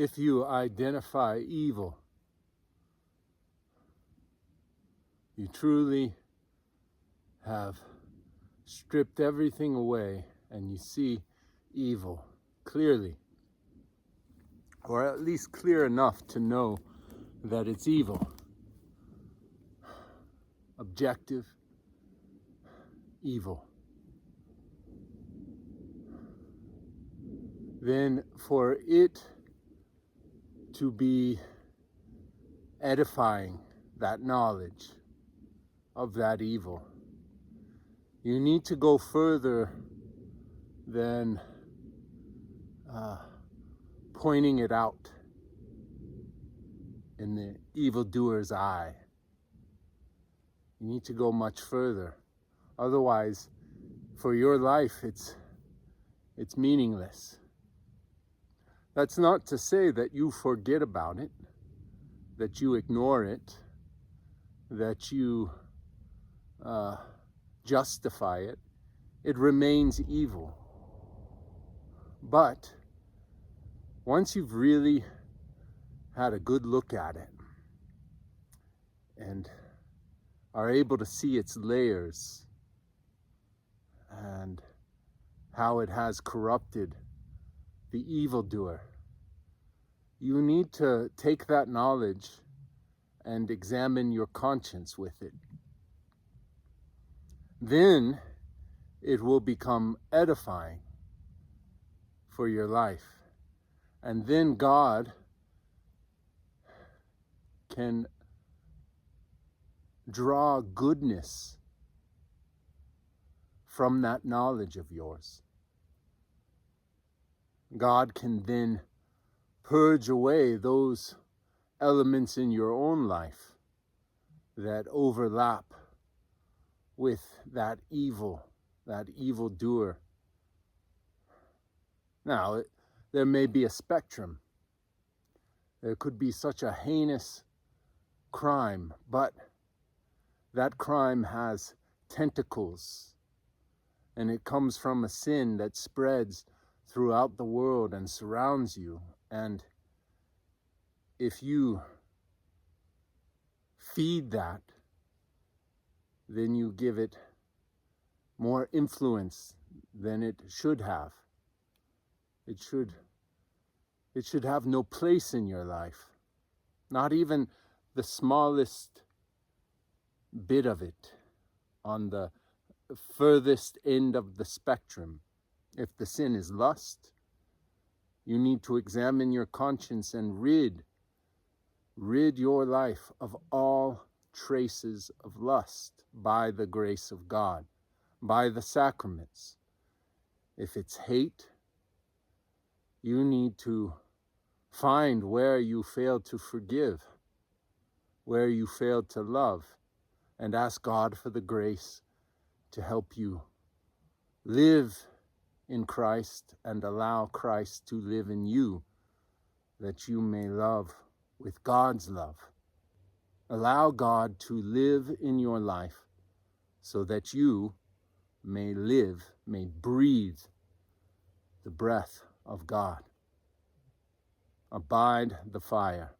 if you identify evil, you truly have stripped everything away and you see evil clearly, or at least clear enough to know that it's evil. Objective evil. Then for it to be edifying, that knowledge of that evil, you need to go further than pointing it out in the evildoer's eye. You need to go much further. Otherwise, for your life, it's meaningless. That's not to say that you forget about it, that you ignore it, that you justify it. It remains evil. But once you've really had a good look at it and are able to see its layers and how it has corrupted the evildoer, you need to take that knowledge and examine your conscience with it. Then it will become edifying for your life. And then God can draw goodness from that knowledge of yours. God can then purge away those elements in your own life that overlap with that evildoer. Now, there may be a spectrum. There could be such a heinous crime, but that crime has tentacles, and it comes from a sin that spreads throughout the world and surrounds you. And if you feed that, then you give it more influence than it should have. It should have no place in your life, not even the smallest bit of it on the furthest end of the spectrum. If the sin is lust, you need to examine your conscience and rid your life of all traces of lust by the grace of God, by the sacraments. If it's hate, you need to find where you failed to forgive, where you failed to love, and ask God for the grace to help you live in Christ and allow Christ to live in you, that you may love with God's love. Allow God to live in your life so that you may breathe the breath of God. Abide the fire.